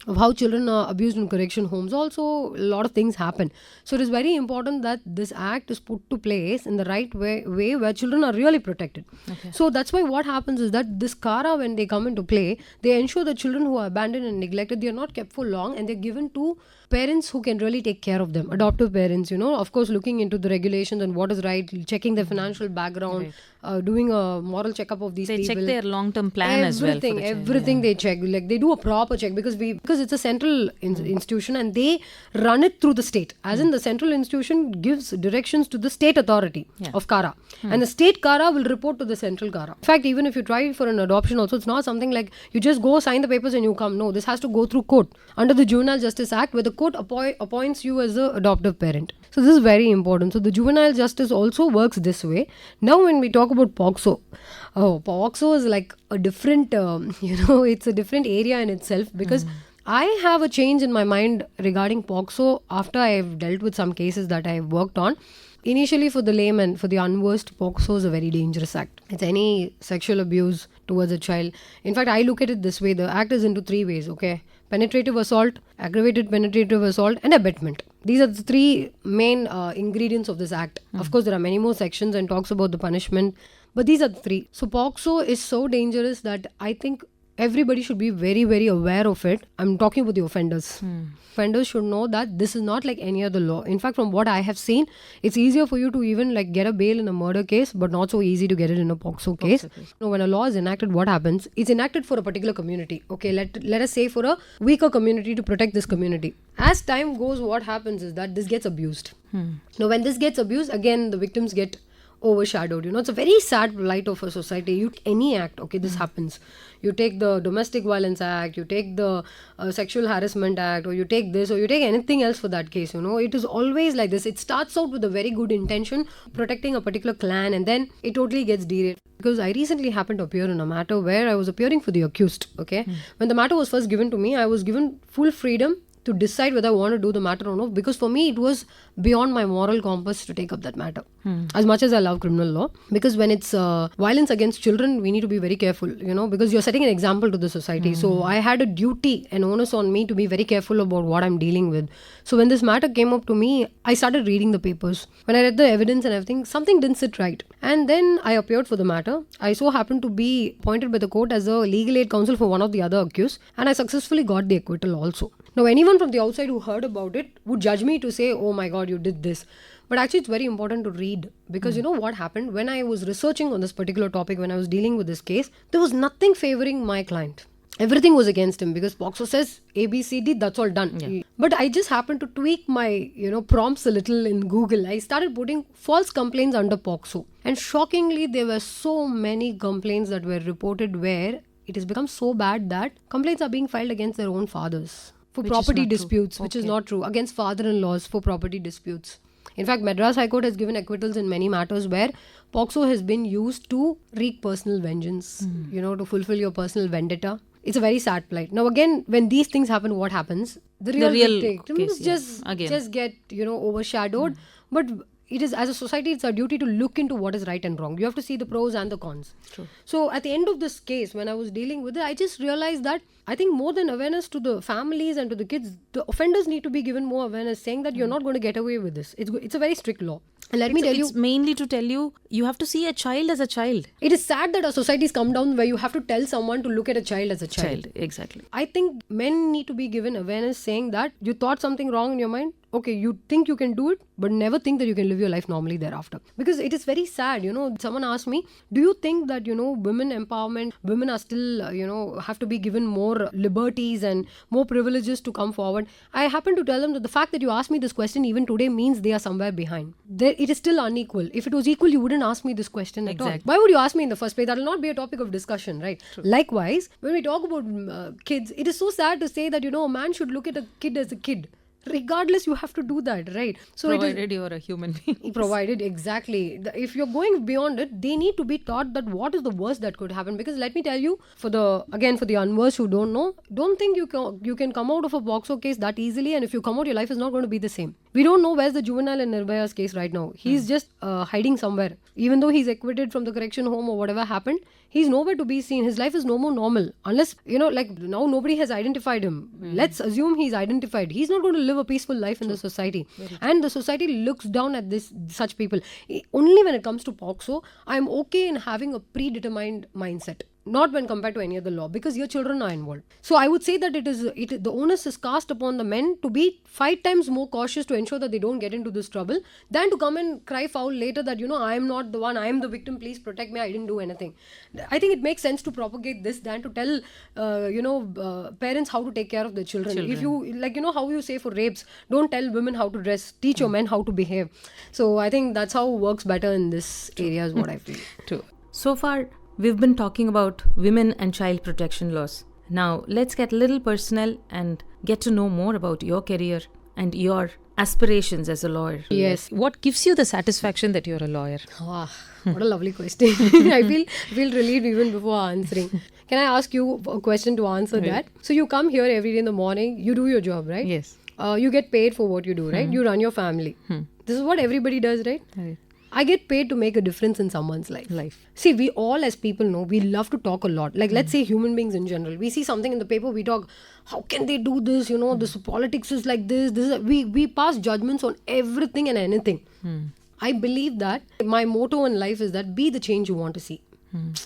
of how children are abused in correction homes. Also, a lot of things happen. So it is very important that this act is put to place in the right way where children are really protected. So that's why what happens is that this KARA, when they come into play, they ensure that children who are abandoned and neglected, they are not kept for long, and they're given to parents who can really take care of them, adoptive parents, of course, looking into the regulations and what is right, checking their financial background, doing a moral checkup of these people. They check their long-term plan as well. Everything they check. Like they do a proper check because it's a central institution, and they run it through the state. As in, the central institution gives directions to the state authority of KARA. And the state KARA will report to the central KARA. In fact, even if you try for an adoption also, it's not something like you just go sign the papers and you come. No, this has to go through court under the Juvenile Justice Act, where the court appoints you as the adoptive parent. So this is very important. So the juvenile justice also works this way. Now when we talk about POCSO, POCSO is like a different, it's a different area in itself, because I have a change in my mind regarding POCSO after I have dealt with some cases that I have worked on. Initially, for the layman, for the unversed, POCSO is a very dangerous act. It's any sexual abuse towards a child. In fact, I look at it this way. The act is into 3 ways, okay? Penetrative assault, aggravated penetrative assault, and abetment. These are the 3 main ingredients of this act. Of course, there are many more sections and talks about the punishment, but these are the 3. So POCSO is so dangerous that I think everybody should be very, very aware of it. I'm talking about the offenders. Offenders should know that this is not like any other law. In fact, from what I have seen, it's easier for you to even like get a bail in a murder case, but not so easy to get it in a POCSO case. When a law is enacted, what happens? It's enacted for a particular community. Okay, let us say for a weaker community, to protect this community. As time goes, what happens is that this gets abused. Now, when this gets abused, again, the victims get overshadowed. It's a very sad plight of a society. Any act, okay, this happens. You take the Domestic Violence Act, you take the Sexual Harassment Act, or you take this, or you take anything else for that case. It is always like this. It starts out with a very good intention, protecting a particular clan, and then it totally gets derailed. Because I recently happened to appear in a matter where I was appearing for the accused. Okay, when the matter was first given to me, I was given full freedom to decide whether I want to do the matter or not, because for me it was beyond my moral compass to take up that matter. As much as I love criminal law, because when it's violence against children, we need to be very careful, because you're setting an example to the society. So I had a duty and onus on me to be very careful about what I'm dealing with. So when this matter came up to me, I started reading the papers. When I read the evidence and everything, something didn't sit right. And then I appeared for the matter. I so happened to be appointed by the court as a legal aid counsel for one of the other accused, and I successfully got the acquittal also. Now, anyone from the outside who heard about it would judge me to say, oh my God, you did this. But actually, it's very important to read, because you know what happened? When I was researching on this particular topic, when I was dealing with this case, there was nothing favoring my client. Everything was against him, because POCSO says A, B, C, D, that's all done. Yeah. But I just happened to tweak my, prompts a little in Google. I started putting false complaints under POCSO. And shockingly, there were so many complaints that were reported where it has become so bad that complaints are being filed against their own fathers for property disputes, which is not true, against father-in-laws for property disputes. In fact, Madras High Court has given acquittals in many matters where POCSO has been used to wreak personal vengeance, to fulfill your personal vendetta. It's a very sad plight. Now again, when these things happen, what happens? The real victims just get, overshadowed. But it is, as a society, it's our duty to look into what is right and wrong. You have to see the pros and the cons. True. So at the end of this case, when I was dealing with it, I just realized that I think more than awareness to the families and to the kids, the offenders need to be given more awareness, saying that you're not going to get away with this. It's a very strict law. And let me tell you, it's mainly to tell you, you have to see a child as a child. It is sad that our societies come down where you have to tell someone to look at a child as a child. Exactly. I think men need to be given awareness, saying that you thought something wrong in your mind. Okay, you think you can do it, but never think that you can live your life normally thereafter. Because it is very sad, someone asked me, do you think that, women empowerment, women are still, have to be given more liberties and more privileges to come forward? I happen to tell them that the fact that you asked me this question even today means they are somewhere behind. It is still unequal. If it was equal, you wouldn't ask me this question at all. Why would you ask me in the first place? That will not be a topic of discussion, right? True. Likewise, when we talk about kids, it is so sad to say that, a man should look at a kid as a kid. regardless you have to do that, right? So provided you're a human being. Provided, exactly. If you're going beyond it, they need to be taught that what is the worst that could happen. Because let me tell you, for the unversed who don't know, don't think you can come out of a POCSO case that easily, and if you come out, your life is not going to be the same. We don't know where's the juvenile in Nirbhaya's case right now. He's just hiding somewhere. Even though he's acquitted from the correction home or whatever happened, he's nowhere to be seen. His life is no more normal. Unless, like now nobody has identified him. Let's assume he's identified. He's not going to live a peaceful life in the society. And the society looks down at such people. Only when it comes to POCSO, I'm okay in having a predetermined mindset. Not when compared to any other law, because your children are involved. So I would say that the onus is cast upon the men to be 5 times more cautious to ensure that they don't get into this trouble than to come and cry foul later that, I am not the one, I am the victim, please protect me, I didn't do anything. I think it makes sense to propagate this than to tell, parents how to take care of their children. If you, how you say for rapes, don't tell women how to dress, teach your men how to behave. So I think that's how it works better in this area is what I feel. True. So far, we've been talking about women and child protection laws. Now, let's get a little personal and get to know more about your career and your aspirations as a lawyer. Yes. What gives you the satisfaction that you're a lawyer? What a lovely question. I feel relieved even before answering. Can I ask you a question to answer that? So you come here every day in the morning, you do your job, right? Yes. You get paid for what you do, right? You run your family. This is what everybody does, right? Right. I get paid to make a difference in someone's life. See, we all as people know, we love to talk a lot. Like, let's say human beings in general. We see something in the paper, we talk, how can they do this? This politics is like this. We pass judgments on everything and anything. I believe that my motto in life is that be the change you want to see.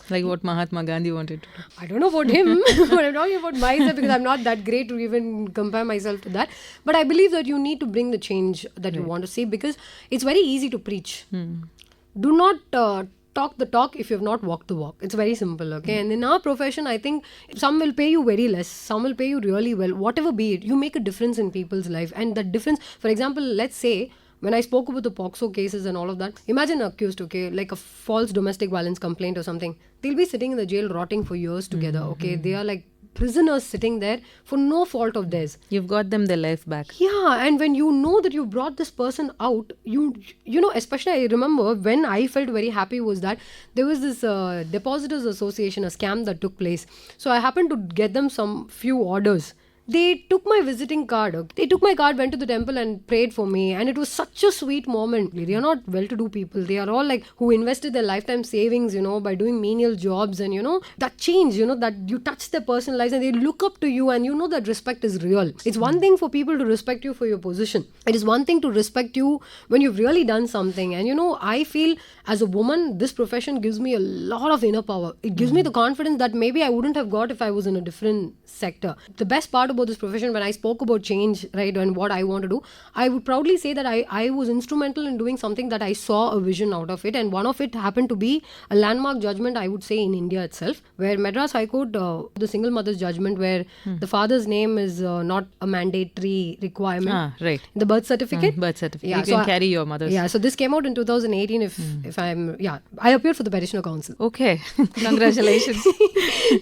Like what Mahatma Gandhi wanted to do. I don't know about him, but I'm talking about myself because I'm not that great to even compare myself to that. But I believe that you need to bring the change that you want to see, because it's very easy to preach. Do not talk the talk if you have not walked the walk. It's very simple, okay? And in our profession, I think some will pay you very less, some will pay you really well. Whatever be it, you make a difference in people's life. And that difference, for example, let's say, when I spoke about the POCSO cases and all of that, imagine an accused, okay, like a false domestic violence complaint or something. They'll be sitting in the jail rotting for years together, okay? They are like prisoners sitting there for no fault of theirs. You've got them their life back. Yeah, and when you know that you brought this person out, you know, especially I remember when I felt very happy was that there was this Depositors Association, a scam that took place. So I happened to get them some few orders. They took my visiting card. Okay? They took my card, went to the temple and prayed for me. And it was such a sweet moment. They are not well-to-do people. They are all like who invested their lifetime savings, by doing menial jobs. And, that change, that you touch their personal lives and they look up to you and that respect is real. It's one thing for people to respect you for your position. It is one thing to respect you when you've really done something. And, I feel as a woman, this profession gives me a lot of inner power. It gives me the confidence that maybe I wouldn't have got if I was in a different sector. The best part about this profession, when I spoke about change, right, and what I want to do, I would proudly say that I was instrumental in doing something that I saw a vision out of it, and one of it happened to be a landmark judgment, I would say, in India itself, where Madras High Court, the single mother's judgment, where the father's name is not a mandatory requirement. Right. The birth certificate. Birth certificate. Yeah, you can carry your mother's. Yeah, so this came out in 2018. If I appeared for the Petitioner Council. Okay, congratulations.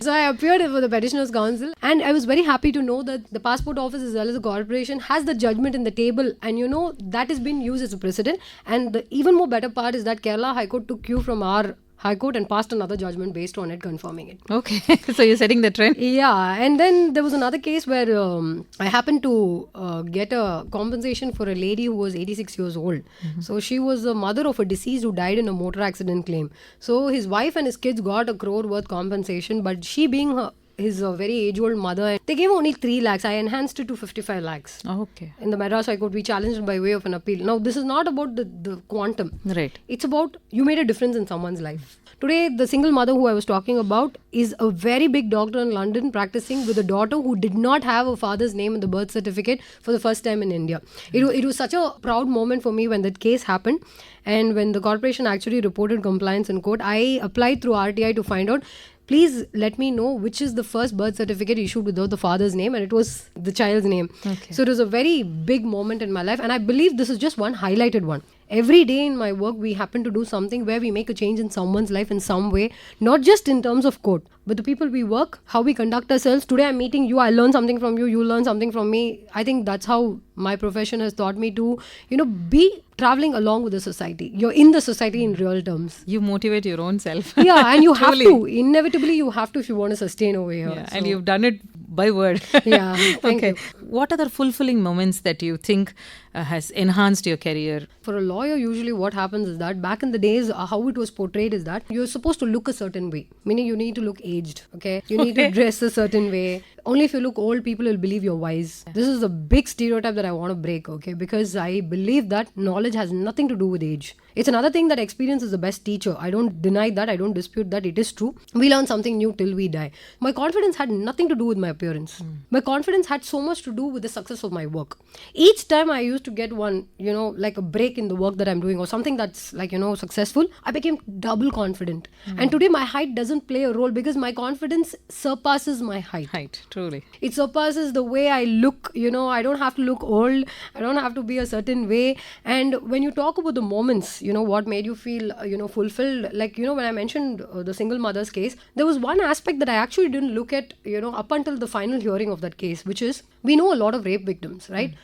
So I appeared for the Petitioners Council, and I was very happy to know that the Passport Office as well as the corporation has the judgment in the table, and that has been used as a precedent. And the even more better part is that Kerala High Court took cue from our High Court and passed another judgment based on it, confirming it. Okay, so you're setting the trend. Yeah, and then there was another case where I happened to get a compensation for a lady who was 86 years old. So she was the mother of a deceased who died in a motor accident claim. So his wife and his kids got ₹1 crore worth compensation, but she being his very age-old mother, they gave only 3 lakhs. I enhanced it to 55 lakhs. Okay. In the Madras High Court, we challenged it by way of an appeal. Now, this is not about the quantum. Right. It's about you made a difference in someone's life. Today, the single mother who I was talking about is a very big doctor in London practicing with a daughter who did not have a father's name in the birth certificate for the first time in India. It was such a proud moment for me when that case happened. And when the corporation actually reported compliance in court, I applied through RTI to find out, please let me know which is the first birth certificate issued without the father's name, and it was the child's name. Okay. So it was a very big moment in my life, and I believe this is just one highlighted one. every day in my work, we happen to do something where we make a change in someone's life in some way, not just in terms of code, but the people we work, how we conduct ourselves. Today I'm meeting you, I learn something from you, you learn something from me. I think that's how my profession has taught me to, be traveling along with the society. You're in the society in real terms. You motivate your own self. Yeah, and you have Truly. to. Inevitably, you have to if you want to sustain over here. Yeah, So, and you've done it by word. Yeah, thank Okay. you. What are the fulfilling moments that you think has enhanced your career? For a lawyer, usually what happens is that back in the days, how it was portrayed is that you're supposed to look a certain way, meaning you need to look aged, okay? You need to dress a certain way. Only if you look old, people will believe you're wise. This is a big stereotype that I want to break, okay? Because I believe that knowledge has nothing to do with age. It's another thing that experience is the best teacher. I don't deny that. I don't dispute that. It is true. We learn something new till we die. My confidence had nothing to do with my appearance. My confidence had so much to do with the success of my work. Each time I used to get one, like a break in the work that I'm doing or something that's like, successful, I became double confident. And today my height doesn't play a role because my confidence surpasses my height. Truly. It surpasses the way I look, I don't have to look old. I don't have to be a certain way. And when you talk about the moments, what made you feel, fulfilled, like, when I mentioned the single mother's case, there was one aspect that I actually didn't look at, up until the final hearing of that case, which is, we know a lot of rape victims, right?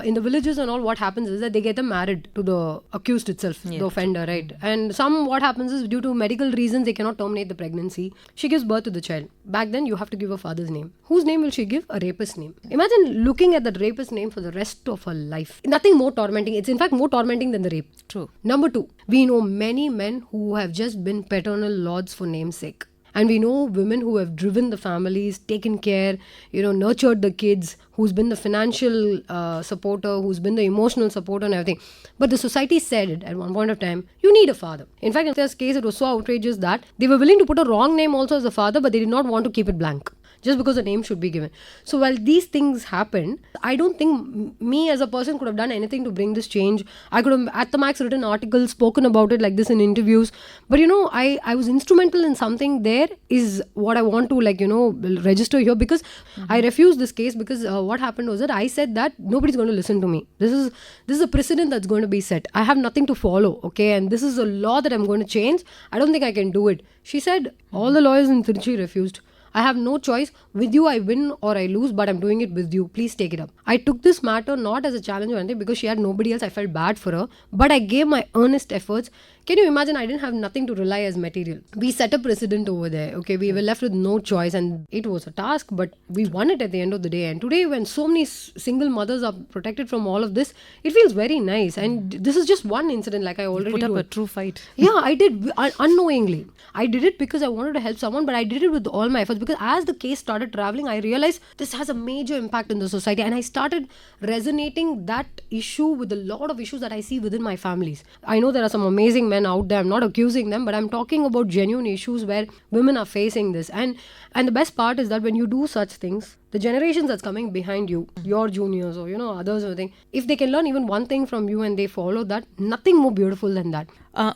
In the villages and all, what happens is that they get them married to the accused itself, the offender, right? And what happens is, due to medical reasons, they cannot terminate the pregnancy. She gives birth to the child. Back then, you have to give a father's name. Whose name will she give? A rapist's name. Imagine looking at that rapist's name for the rest of her life. Nothing more tormenting. It's in fact more tormenting than the rape. True. Number 2, we know many men who have just been paternal lords for namesake. And we know women who have driven the families, taken care, nurtured the kids, who's been the financial supporter, who's been the emotional supporter and everything. But the society said it at one point of time, you need a father. In fact, in this case, it was so outrageous that they were willing to put a wrong name also as a father, but they did not want to keep it blank, just because a name should be given. So while these things happened, I don't think me as a person could have done anything to bring this change. I could have at the max written articles, spoken about it like this in interviews. But I was instrumental in something there is what I want to register here, because I refused this case because what happened was that I said that nobody's going to listen to me. This is a precedent that's going to be set. I have nothing to follow, okay? And this is a law that I'm going to change. I don't think I can do it. She said all the lawyers in Trichy refused. I have no choice. With you, I win or I lose, but I'm doing it with you. Please take it up. I took this matter not as a challenge or anything because she had nobody else. I felt bad for her, but I gave my earnest efforts. Can you imagine? I didn't have nothing to rely as material. We set a precedent over there. Okay, we were left with no choice, and it was a task, but we won it at the end of the day. And today, when so many single mothers are protected from all of this, it feels very nice. And this is just one incident, like I already Put up told. a true fight. Yeah, I did unknowingly. I did it because I wanted to help someone, but I did it with all my efforts, because as the case started traveling, I realized this has a major impact in the society, and I started resonating that issue with a lot of issues that I see within my families. I know there are some amazing men out there. I'm not accusing them, but I'm talking about genuine issues where women are facing this. And the best part is that when you do such things, the generations that's coming behind you, your juniors or others or anything, if they can learn even one thing from you and they follow that, nothing more beautiful than that.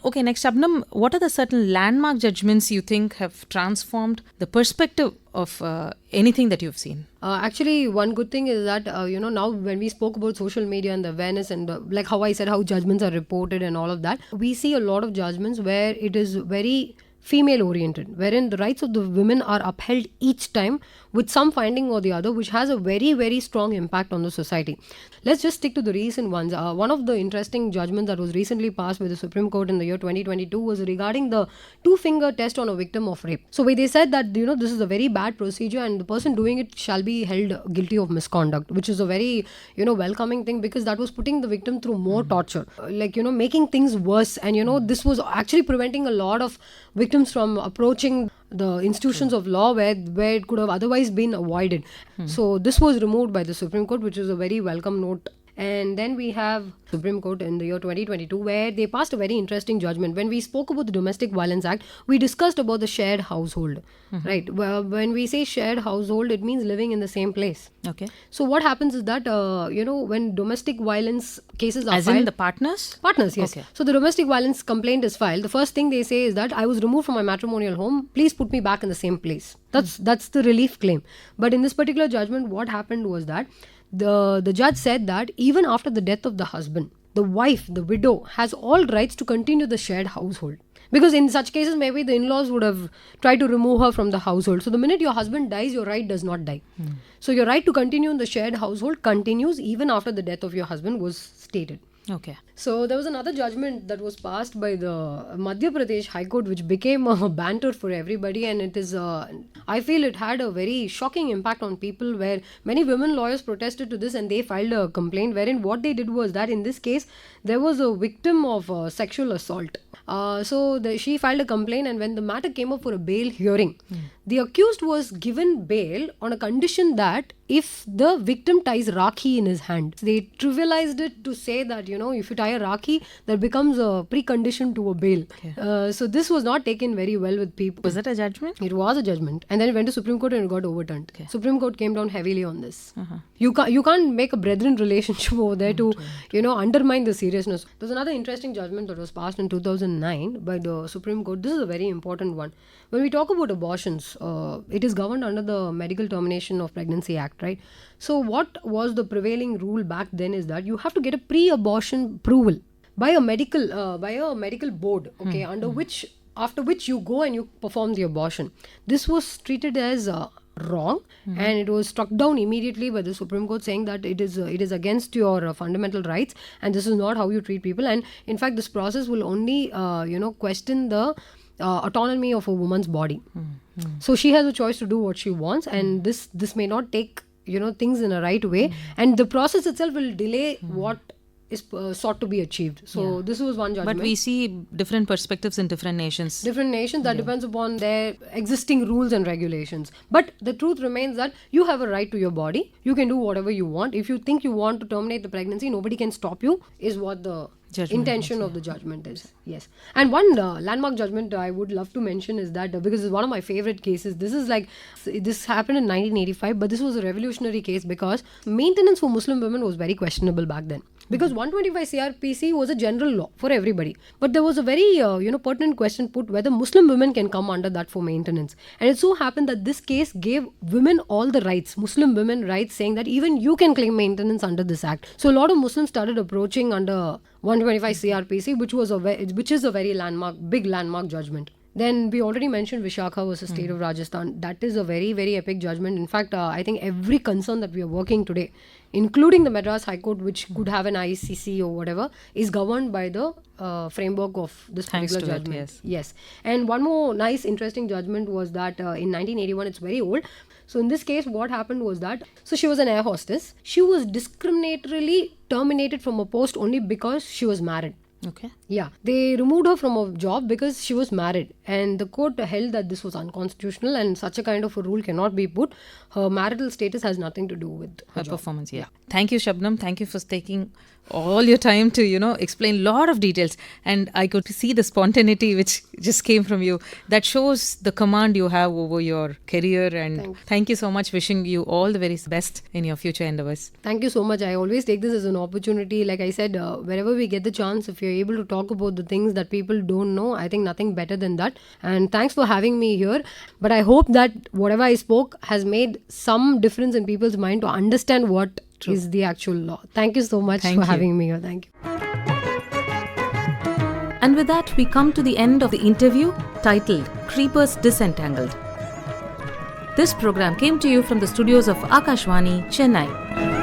Okay, next, Shabnam, what are the certain landmark judgments you think have transformed the perspective of anything that you've seen? Actually, one good thing is that, now when we spoke about social media and the awareness and like how I said, how judgments are reported and all of that, we see a lot of judgments where it is very female oriented, wherein the rights of the women are upheld each time with some finding or the other, which has a very, very strong impact on the society. Let's just stick to the recent ones. One of the interesting judgments that was recently passed by the Supreme Court in the year 2022 was regarding the two-finger test on a victim of rape. So where they said that, this is a very bad procedure and the person doing it shall be held guilty of misconduct, which is a very, welcoming thing, because that was putting the victim through more torture, making things worse. And, this was actually preventing a lot of victims from approaching the institutions of law where it could have otherwise been avoided. So this was removed by the Supreme Court, which is a very welcome note. And then we have Supreme Court in the year 2022, where they passed a very interesting judgment. When we spoke about the Domestic Violence Act, we discussed about the shared household, right? Well, when we say shared household, it means living in the same place. Okay. So what happens is that, when domestic violence cases are As filed... in the partners? Partners, yes. Okay. So the domestic violence complaint is filed. The first thing they say is that I was removed from my matrimonial home. Please put me back in the same place. That's the relief claim. But in this particular judgment, what happened was that the judge said that even after the death of the husband, the wife, the widow, has all rights to continue the shared household. Because in such cases, maybe the in-laws would have tried to remove her from the household. So the minute your husband dies, your right does not die. So your right to continue in the shared household continues even after the death of your husband was stated. Okay. So there was another judgment that was passed by the Madhya Pradesh High Court, which became a banter for everybody, and it is, I feel it had a very shocking impact on people, where many women lawyers protested to this and they filed a complaint, wherein what they did was that in this case there was a victim of sexual assault. She filed a complaint, and when the matter came up for a bail hearing, the accused was given bail on a condition that if the victim ties Rakhi in his hand. They trivialized it to say that, if you tie a Rakhi, that becomes a precondition to a bail. So this was not taken very well with people. Was that a judgment? It was a judgment, and then it went to Supreme Court and it got overturned. Supreme Court came down heavily on this. You can't make a brethren relationship over there to undermine the seriousness. There's another interesting judgment that was passed in 2009 by the Supreme Court. This is a very important one. When we talk about abortions, it is governed under the Medical Termination of Pregnancy Act, right? So what was the prevailing rule back then is that you have to get a pre-abortion approval by a medical board, okay, after which you go and you perform the abortion. This was treated as wrong, and it was struck down immediately by the Supreme Court, saying that it is against your fundamental rights, and this is not how you treat people. And in fact, this process will only question the autonomy of a woman's body. So she has a choice to do what she wants, and this may not take things in a right way, and the process itself will delay what is sought to be achieved. So this was one judgment. But we see different perspectives in different nations. That depends upon their existing rules and regulations. But the truth remains that you have a right to your body. You can do whatever you want. If you think you want to terminate the pregnancy, nobody can stop you, is what the intention of the judgment is. Yes. And one landmark judgment I would love to mention is that, because it's one of my favorite cases. This happened in 1985, but this was a revolutionary case because maintenance for Muslim women was very questionable back then. Because 125 CRPC was a general law for everybody. But there was a very pertinent question put whether Muslim women can come under that for maintenance. And it so happened that this case gave women all the rights, Muslim women rights, saying that even you can claim maintenance under this act. So a lot of Muslims started approaching under 125 CRPC, which is a very big landmark judgment. Then we already mentioned Vishakha versus State of Rajasthan. That is a very, very epic judgment. In fact, I think every concern that we are working today, including the Madras High Court, which could have an ICC or whatever, is governed by the framework of this particular judgment. Yes. And one more nice, interesting judgment was that in 1981, it's very old. So in this case, what happened was that, so she was an air hostess. She was discriminatorily terminated from a post only because she was married. Okay. Yeah. They removed her from a job because she was married, and the court held that this was unconstitutional and such a kind of a rule cannot be put. Her marital status has nothing to do with her performance. Yeah. Thank you, Shabnam. Thank you for taking all your time to explain a lot of details, and I could see the spontaneity which just came from you. That shows the command you have over your career, and thank you so much. Wishing you all the very best in your future endeavors. Thank you so much. I always take this as an opportunity. Like I said, wherever we get the chance, if you're able to talk about the things that people don't know, I think nothing better than that. And thanks for having me here. But I hope that whatever I spoke has made some difference in people's mind to understand what is the actual law. Thank you so much for having me here. Thank you. And with that, we come to the end of the interview titled Creepers Disentangled. This program came to you from the studios of Akashvani, Chennai.